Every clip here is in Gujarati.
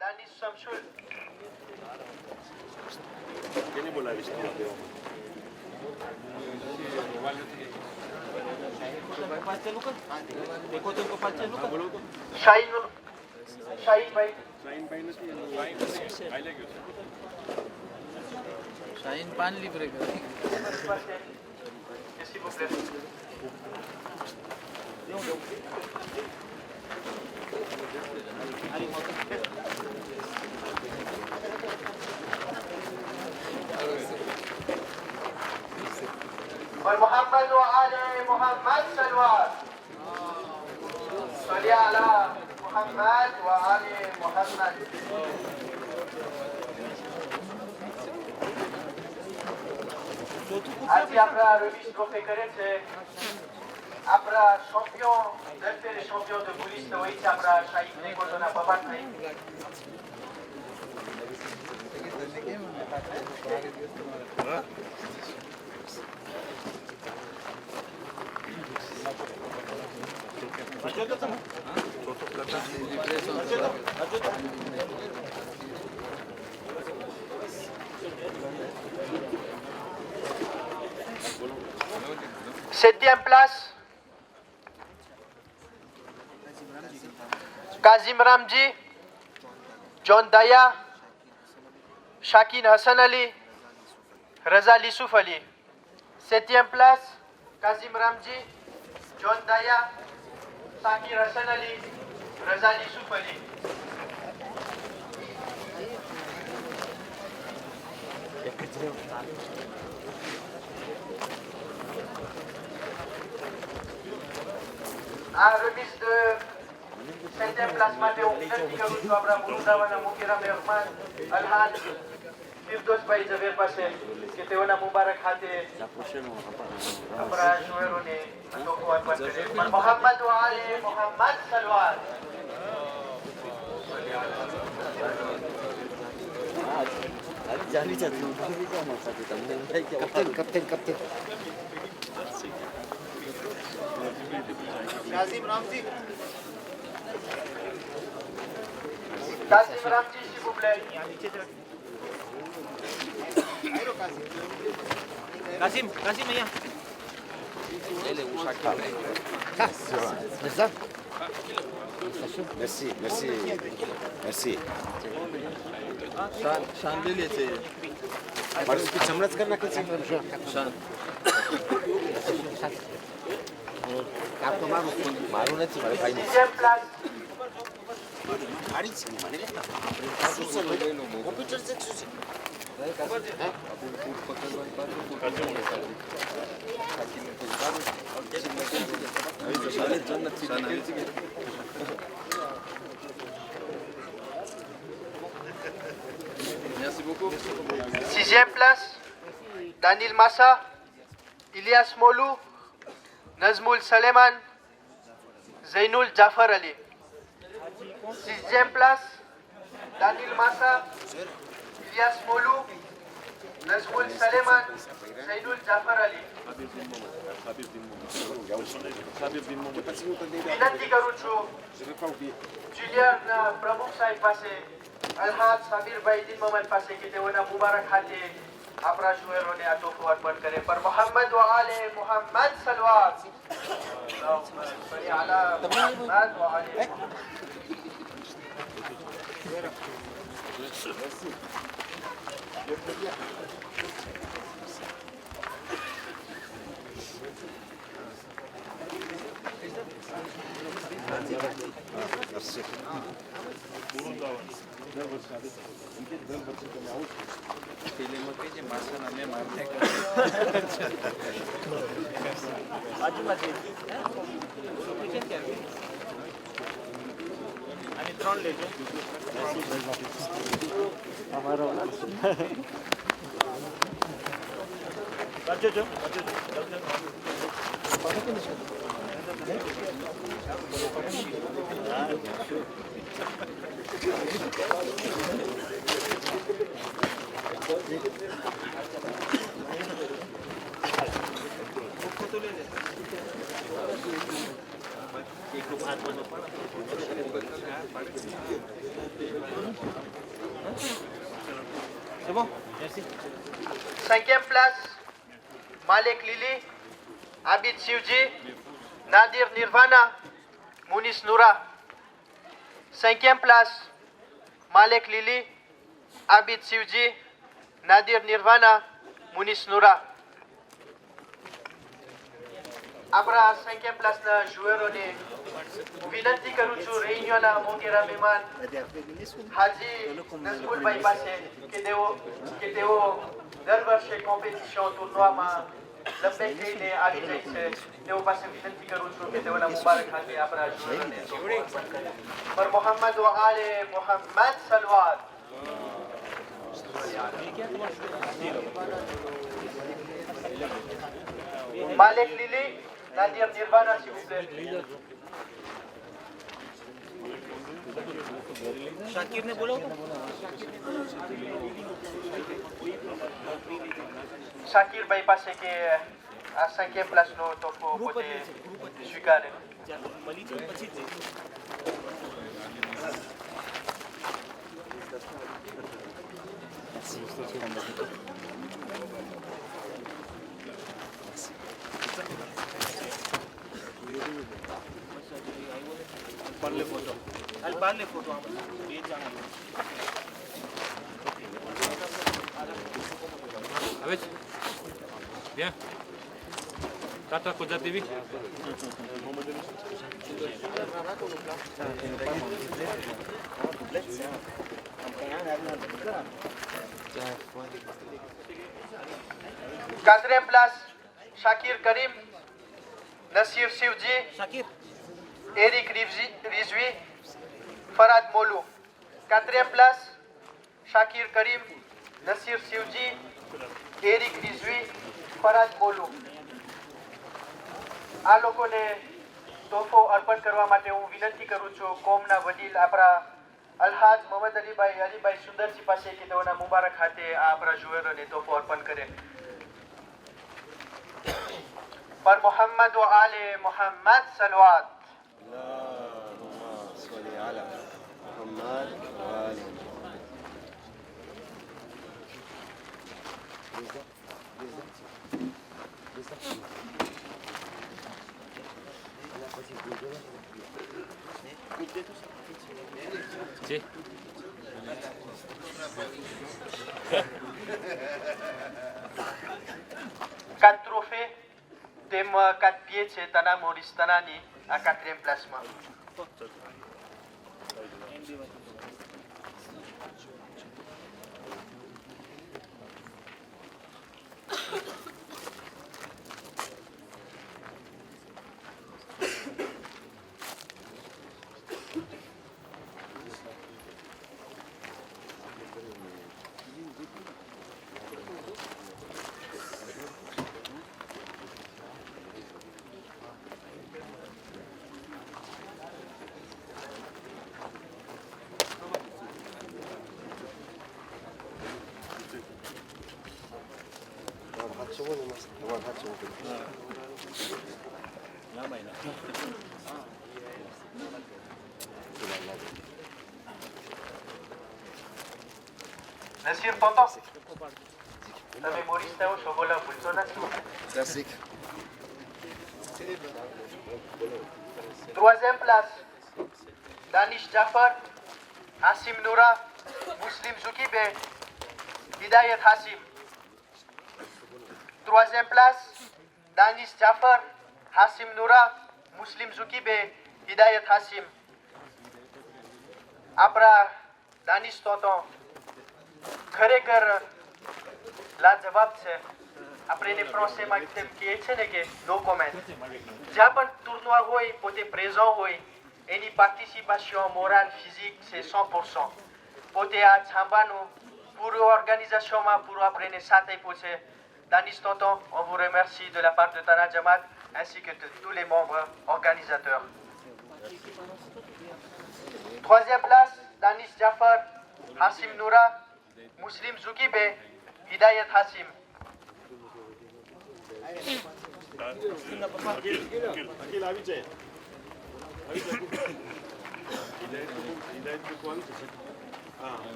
Danis Samsul. Tiene por la visita de Shahin bhai. Shaheen पान Libre S'il vous plaît. ومحمد وآل محمد صلوات صل على محمد وآل محمد. Azi আমরা remis trophée করেছে আমরা champion দলের champion de police হয়েছে আমরা শাহিদ নে ঘটনা পাবান নাই Septième place, Kazim Ramji, John Daya, Shakin Hassan Ali, Raza Lissouf Ali. Septième place, Kazim Ramji, John Daya, Shakir Hassan Ali, Raza Lissouf Ali. À remise de 7e place Mateo Figaru Abra Murudavana Mukira Merman Alhad Firdos Bhai Javer Pase que te una Mubarak Hate Abra Shuerone Atoko Atpate Muhammad wa Ali Muhammad Salwat Kapten. Kazim Ramji, s'il vous plaît. Kasim ya Merci. शान ले लेते और इसकी चमड़च करना कैसे शान आपको मारू नहीं तुम्हारे भाई ने 6e place, गाड़ी से माने लेता कंप्यूटर से Suse Merci beaucoup. 6e place, Daniel Massa, Ilyas Molou, Nazmul Saleman, Zainul Jafar Ali. 6e place, Daniel Massa, Ilyas Molou, Nazmul Saleman, Zainul Jafar Ali. विनंती करू છું જુનિયર પ્રમુખ સાહેબ પાસે અલહાદ સાબિરભાઈ દિન મોહમ્મદ પાસે કે તેઓના મુબારક હાથે આપણા શુએરોને આ તોફો અર્પણ કરે પર મોહમ્મદ વ આલે મોહમ્મદ સલવાત અલા મોહમ્મદ વ આલે फिल्म के जे मासा नामे मारने का आजूबाजू लोकेशन क्या है आणि 3 लेજો અમારો બચો C'est bon? Merci. 5e place, Malik Lili, Abid Siuji, Nadir Nirvana, Munis Noura. 5e place, Malik Lili, Abid Siuji, Nadir Nirvana, Munis Noura. આપણા 5e પ્લાસના joueuroને હું વિનંતી કરું છું રેન્યોના મોંઘેરા મહેમાન હાજી નસરુલભાઈ પાસે કે તેઓ દર વર્ષે કોમ્પિટિશન ટુર્નામાં લંબાઈ થઈને આવી જાય છે તેઓ પાસે વિનંતી કરું છું કે તેઓના મુબારક હાથે આપણા joueuroને પર મોહમ્મદ વ આલે Mohammad સલવાત Malik Lili, Nadir Nirvana, s'il vous plaît. Shakir ને બોલાવો. શાકિર ભાઈ પાસે કે આ 5e પ્લાસનો તોહફો પોતે સ્વીકારે. મળી જાય પછી જ બારલે ફોટો હાલ બારલે ફોટો આપણે બે જણા હવે bien Tata Koja TV Quatrième place, Shakir Karim, Nasir Sivji, Shakir Eric Rizvi, Farad Molou. Quatrième place, Shakir Karim, Nasir Sivji, Eric Rizvi, Farad Molou. આ લોકોને તોહફો અર્પણ કરવા માટે હું વિનંતી કરું છું કોમના વડીલ આપણા અલહાજ મોહમ્મદ અલીભાઈ સુંદરજી પાસે કે તેઓના મુબારક હાથે આ આપણા joueuroને તોહફો અર્પણ કરે. પર મોહમ્મદ વ આલે Mohammad સલવાત. اللهم صل على محمد وآل محمد. Sí. 4 trophées, thème 4 pieds, c'est Tana Maurice Tanani à 4e placement. Nasir Tonton, તમે મોરિસ થયો છો બોલા ભૂલશો નથી. Classique. 3e place, Danish Jafar, Hasim Noura, Muslim Zoukibe, Hidayat Hasim. 3e place, Danish Jafar, Hasim Noura, Muslim Zoukibe, Hidayat Hasim. આપણા દાનિશ તોતો ખરેખર લાજવાબ છે. આપણે એને પ્રોસેમાં તેમ કહે છે ને કે નો કોમેન્ટ. જ્યાં પણ ટુર્નવા હોય પોતે પ્રેઝન્ટ હોય એની પાર્ટિસિપેશન મોરલ ફિઝિક છે 100%. પોતે આ છાંબાનું પૂરું ઓર્ગેનાઇઝેશનમાં પૂરું આપણે એને સાથ આપ્યો છે. Danish તોતો, on vous remercie de la part de Tana Jamaat ainsi que de tous les membres organisateurs. 3e place, Danish Jafar, Hasim Noura, Muslim Zoukibe, Hidayat Hasim.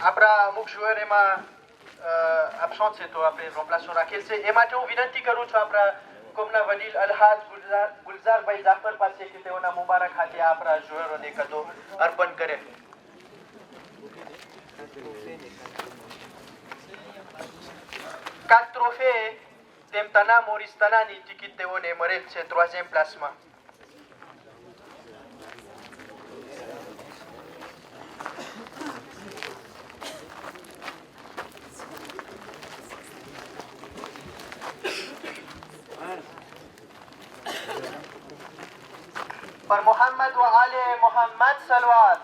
આપણા અમુક joueur એમાં absent છે તો આપણે remplaçant રાખેલ છે એ માટે હું વિનંતી કરું છું આપણા કોમના વડીલ અલહાજ ગુલઝારભાઈ જાફર પાસે કે તેઓના મુબારક હાથે આપણા joueuroને કદો અર્પણ કરે. 4 trophées તેમ તના મોરિસ તનાની ટિકિટ તેઓને મળેલ છે 3e પ્લાસમાં. पर मोहम्मद व आले मोहम्मद सलवात.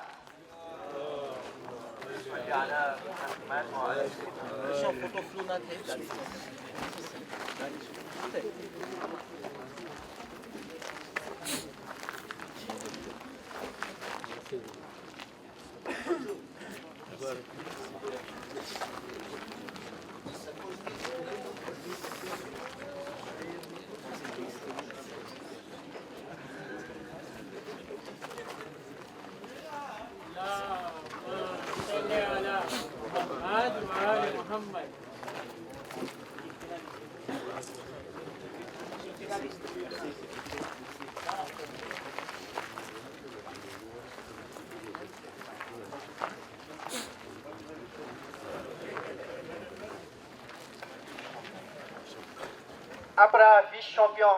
આપણા વિશ્વ champion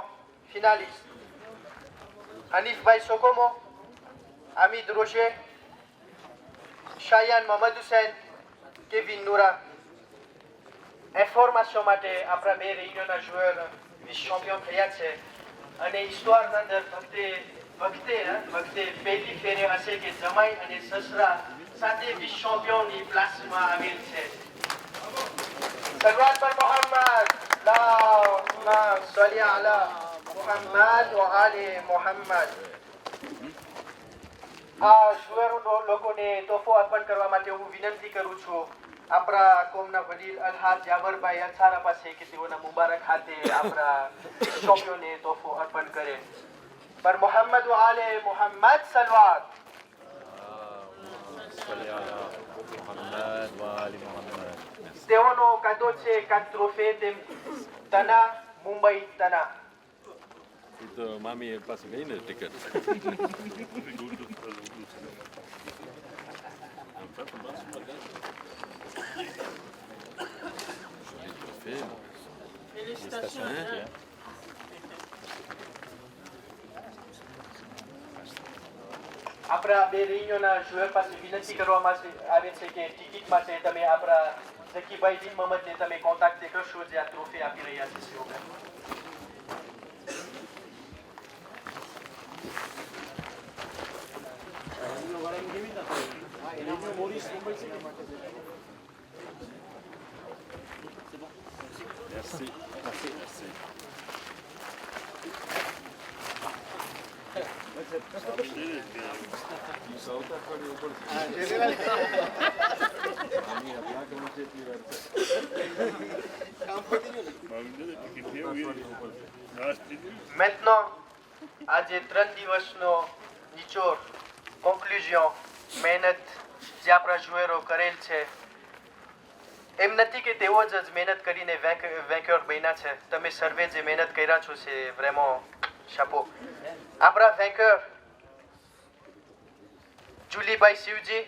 ફિનાલિસ્ટ હનીફભાઈ સોકોમો, Hamid રોશે, શાયાન Mohammad Hussain, Kevin નુરા. Information માટે આપણા બે રેન્જરના joueur વિશ્વ ચેમ્પિયન થયા છે અને ઈશ્વરના અંદર વખતે પહેલી ફેરે હશે કે જમાઈ અને સસરા સાથે વિશ્વ ચેમ્પિયનની પ્લાસમાં આવેલ છે. શરૂઆત પર મોહમ્મદ صلی علی محمد و آل محمد. આ joueur લોકોને તોહફો અર્પણ કરવા માટે હું વિનંતી કરું છું આપણા કોમના વડીલ અલહાજ જાબરભાઈ અછારા પાસે કે તેઓના મુબારક હાથે આપણા ચેમ્પિયનને તોહફો અર્પણ કરે. પર મોહમ્મદ و آل محمد સલવાત. તેઓનો કાદો છે 4 ટ્રોફી તેમ તના મુંબઈ તના. એ તો મામી પાસે ગઈ ને ટિકિટ. આપણા બે રેન્જોના joueur પાસે વિનંતી કરવામાં આવે છે કે ટિકિટ માટે તમે આપણા ઝકીભાઈ બિન મોહમ્મદને તમે કોન્ટેક્ટ કરશો જે આ ટ્રોફી આપી રહ્યા છે તેઓને. Maintenant, આજે 3 દિવસનો નિચોડ કોન્ક્લુઝન મહેનત જે આપણા joueuરો કરેલ છે એમ નથી કે તેઓ જ મહેનત કરીને વેન્ક્યોર બન્યા છે. તમે સર્વે જે મહેનત કર્યા છો છે vraiment chapeau. આપણા વેન્ક્યોર જુલીભાઈ શિવજી,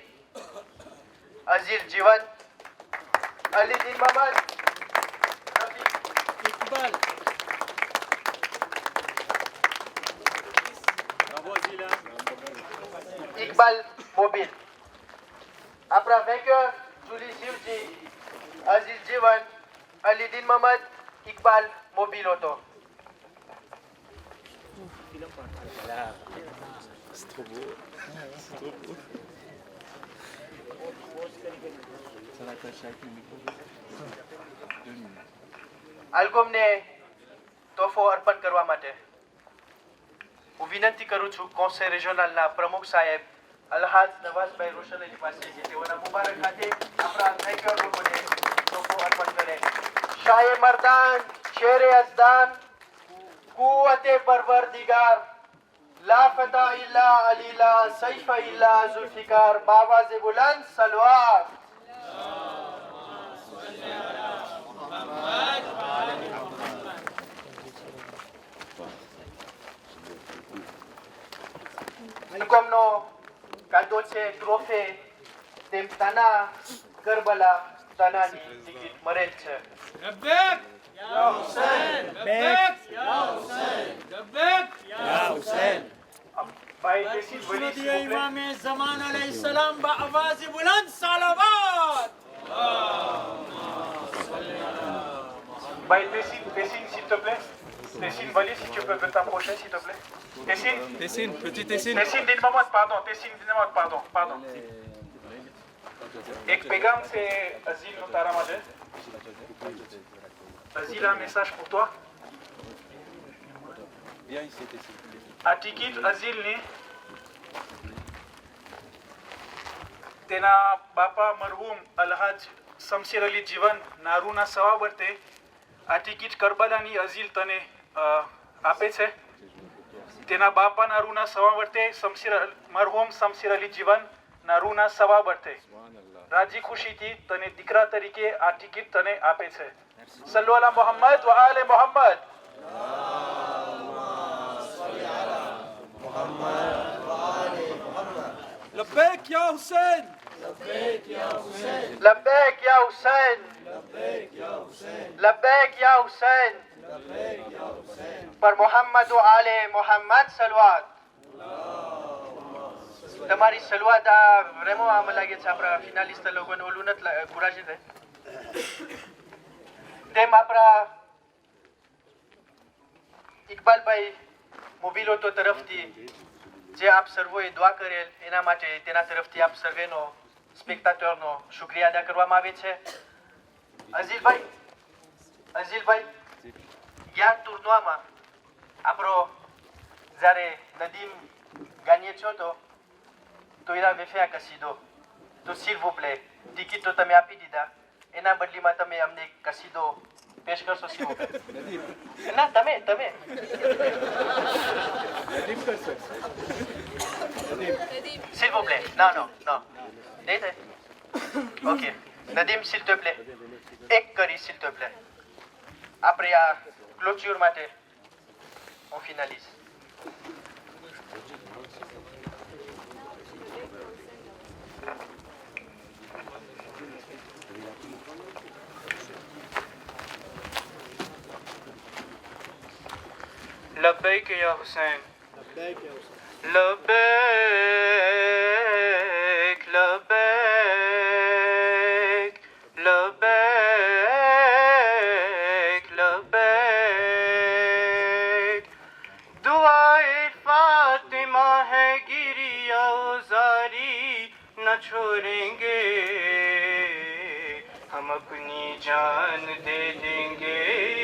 અઝીર જીવન, અલીદીન મોહમ્મદ, ઇકબાલ, ઇકબાલ મોબિલ. આપણા વેન્ક્યોર જુલી શિવજી, અઝીર જીવન, અલીદીન મોહમ્મદ, ઇકબાલ મોબિલ હતો. આલ્બમને તોહફો અર્પણ કરવા માટે હું વિનંતી કરું છું કોન્સે રિજનલના પ્રમુખ સાહેબ અલહાજ નવાઝભાઈ રોશનજી પાસે કે તેઓના મુબારક હાથે આપણા વેન્ક્યોર લોકોને તોહફો અર્પણ કરે. શાહે મર્દાન शेर अजदान कुव्वत परवरदिगार ला फता इल्ला अली ला सैफ इल्ला जुल्फिकार बावाज़ बुलंद सलवात hukumno kadoce trofe tem tanah Karbala tanani dikit meret છે لبيك يا حسين لبيك يا حسين لبيك يا حسين ભાઈ દેશી વલી يا إمام الزمان عليه السلام بأواز بلند صلوات ભાઈ Tessine s'il te plaît Tessine Wally si tu peux t'approcher s'il te plaît Tessine Tessine, petit Tessine. Tessine dis-moi pardon Tessine dis-moi pardon એક પેગામ c'est Azil નું તારા માટે Azil un message pour toi Viens ici, Tessine. આ ટિકિટ અઝીલની તેના બાપા મરહૂમ અલહાજ શમશેર અલી જીવન નારૂના સવા વર્તે આ ટિકિટ કરબલાની અઝીલ તને આપે છે તેના બાપા નારૂના સવા વર્તે મરહૂમ શમશેર અલી જીવન નારૂના સવા વર્તે રાજી ખુશીથી તને દીકરા તરીકે આ ટિકિટ તને આપે છે સલ્લુ અલા મોહમ્મદ વ આલે મોહમ્મદ لبيك يا حسين. لبيك يا حسين لبيك يا حسين پر મોહમ્મદ و آل મોહમ્મદ સલવાત તમારી સલવાત આ રેમો આમ લાગે છે આપણા ફિનાલિસ્ટ લોકોને ઓલું નથી કુરાજી થાય તેમ આપણા ઇકબાલભાઈ મોબિલોટો તરફથી જે આપ સર્વોએ દુઆ કરેલ એના માટે તેના તરફથી આપ સર્વેનો સ્પેક્ટાટરનો શુક્રિયા અદા કરવામાં આવે છે અઝીલભાઈ જ્ઞાન ટુર્નામાં આપણો જ્યારે નદીમ ગાનીએ છો તો એના વેફ્યા કસીદો તો s'il vous plaît ટિકિટ તો તમે આપી દીધા એના બદલીમાં તમે અમને એક કસીદો પેશ કરશો s'il vous plaît ના તમે S'il vous plaît. Non. Dede. Ok. Nadim, s'il te plaît. Ek kari, s'il te plaît. Après à clôture matin, on finalise. لبيك يا حسين لبيك दुआए Fatima है गिरिया जारी न छोड़ेंगे हम अपनी जान दे देंगे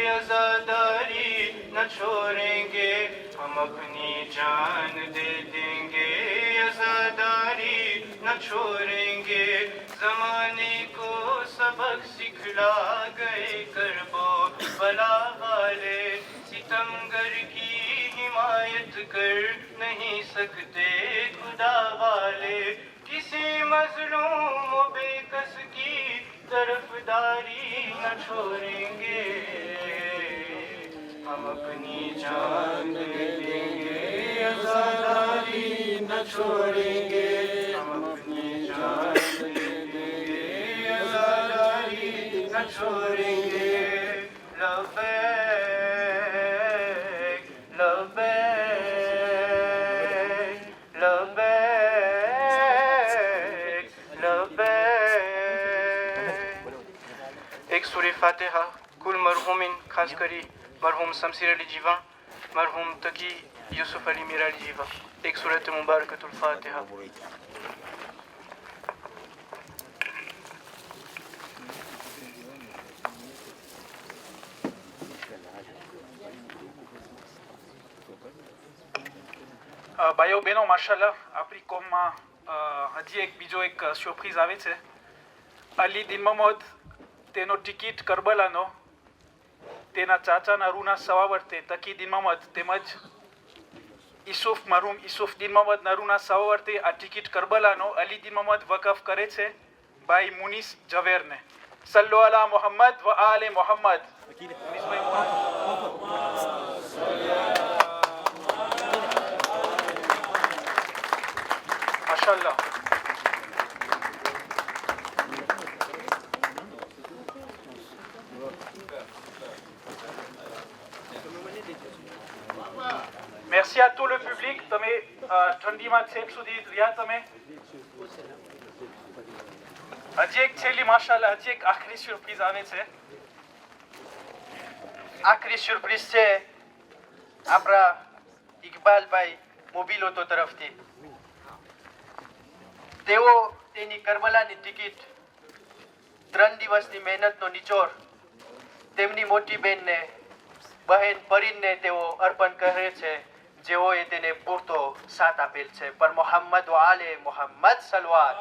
आजादारी न छोड़ेंगे हम अपनी जान दे देंगे आजादारी न छोड़ेंगे जमाने को सबक सिखला गए करबो बला वाले सितमगर की हिमायत कर नहीं सकते खुदा वाले किसी मजलूम बेकस की तरफदारी न छोड़ेंगे हम अपनी जान दे देंगे आजादारी न छोड़ेंगे हम अपनी जान दे देंगे आजादारी न छोड़ेंगे लबैक लबैक लबैक लबैक एक सूरह फातिहा कुल मरहूमिन खास करी मरहूम शमशेर अली जीवा मरहूम तकी यूसुफ अली मीर अली जीवा एक सूरत मुबारकतुल फातिहा ભાઈઓ બહેનો માશાલ્લાહ આપણી કોમમાં હજી એક બીજો એક સરપ્રાઈઝ આવે છે અલી દિન મોહમ્મદ તેનો ટિકિટ કરબલાનો તેના ચાચા નરુના સવાવર્તે તકીદીન મોહમ્મદ તેમજ મરહુમ ઈસુફદીન મોહમ્મદ નરુના સવાવર્તે આ ટિકિટ કરબલાનો અલીદીન મોહમ્મદ વકફ કરે છે ભાઈ મુનીસ ઝવેરને. સલ્લો અલા મોહમ્મદ વ આલે Mohammad. મુનીસભાઈ Mohammad. માશાઅલ્લાહ. Merci à tout le public. તમે ઠંડીમાં છેક સુધી રહ્યા તમે. હજી એક છેલ્લી માશાઅલ્લાહ હજી એક આખરી સરપ્રાઈઝ આવે છે. આખરી સરપ્રાઈઝ છે આપણા ઇકબાલભાઈ મોબિલોતો તરફથી. તેઓ તેની કરબલાની ટિકિટ 3 દિવસની મહેનતનો નિચોડ તેમની મોટી બહેનને બહેન પરીનને તેઓ અર્પણ કરે છે, જેઓએ તેને પૂરતો સાથ આપેલ છે. પર મોહમ્મદ વ આલે મોહમ્મદ સલવાત.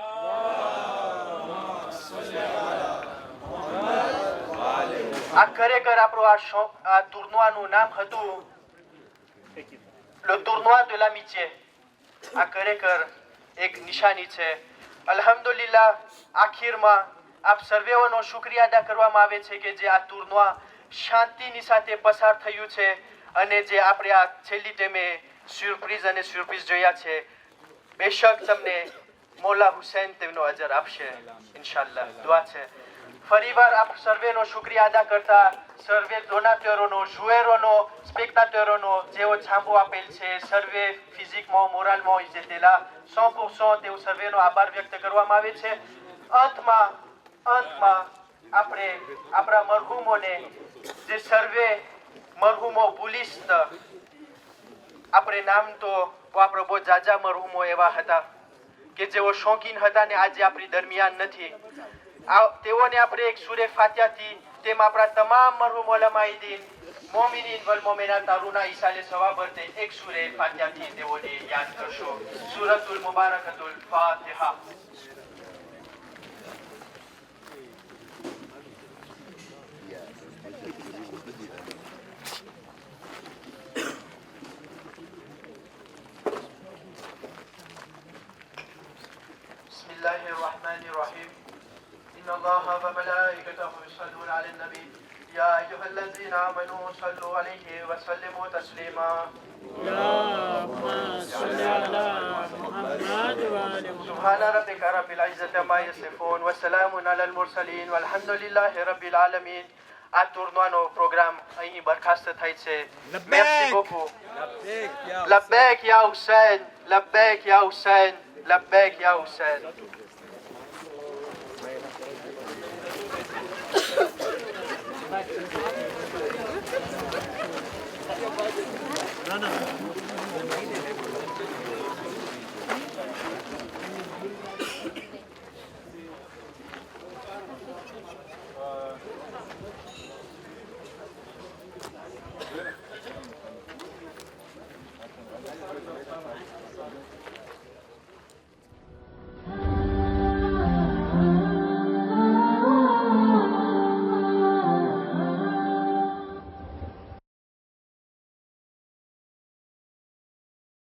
આ ખરેખર આપણું આ ટુર્નોવાનું નામ હતું લે ટુર્નોઈ de l'amitié. આ ખરેખર એક નિશાની છે. અલ્હમ્દુલિલ્લાહ આખિરમાં આપ સર્વેનો શુક્રિયા અદા કરવામાં આવે છે કે જે આ ટુર્નોઈ શાંતિની સાથે પસાર થયું છે અને જે આપણે આ છેલ્લી ટાઈમે સરપ્રાઈઝ જોયા છે. બેશક તમને મોલા હુસૈન તેમનો અજર આપશે ઇન્શાઅલ્લાહ. દુઆ છે. ફરીવાર આપ સર્વેનો શુક્રિયા અદા કરતા સર્વે ડોનાટરોનો, જુએરોનો, સ્પેક્ટાટરોનો જેઓ છાંપો આપેલ છે, સર્વે ફિઝિકમાં મોરાલમાં જે તેલા 100% તેઓ સર્વેનો આભાર વ્યક્ત કરવામાં આવે છે. અંતમાં આપણે આપણા મરહુમોને જે સર્વે મરહુમો ભૂલીશ આપણે નામ તો આપણો બહુ જાજા મરહુમો એવા હતા કે જેઓ શોખીન હતા ને આજે આપણી દરમિયાન નથી. તેઓને આપણે એક સૂરે ફાતિહાથી તેમ આપણા તમામ મરહુમ ઉલમાએ-દીન મોમિનીન વલ મોમિનાત અરુના ઈસાલે સવાબરતે એક સૂરે ફાતિહાથી તેઓને યાદ કરશો. સૂરતુલ મુબારકતુલ ફાતિહા. بسم الله الرحمن الرحيم. إن الله وملائكته يصلون على النبي يا أيها الذين آمنوا صلوا عليه وسلموا تسليما. اللهم صل على محمد وعلى سبحان ربك رب العزة عما يصفون وسلام على المرسلين والحمد لله رب العالمين. આ ટુર્નોનો પ્રોગ્રામ અહીં બરખાસ્ત થાય છે. મેર્સી beaucoup. લબ્બૈક યા હુસૈન, લબ્બૈક યા હુસૈન, લબ્બૈક યા હુસૈન. No.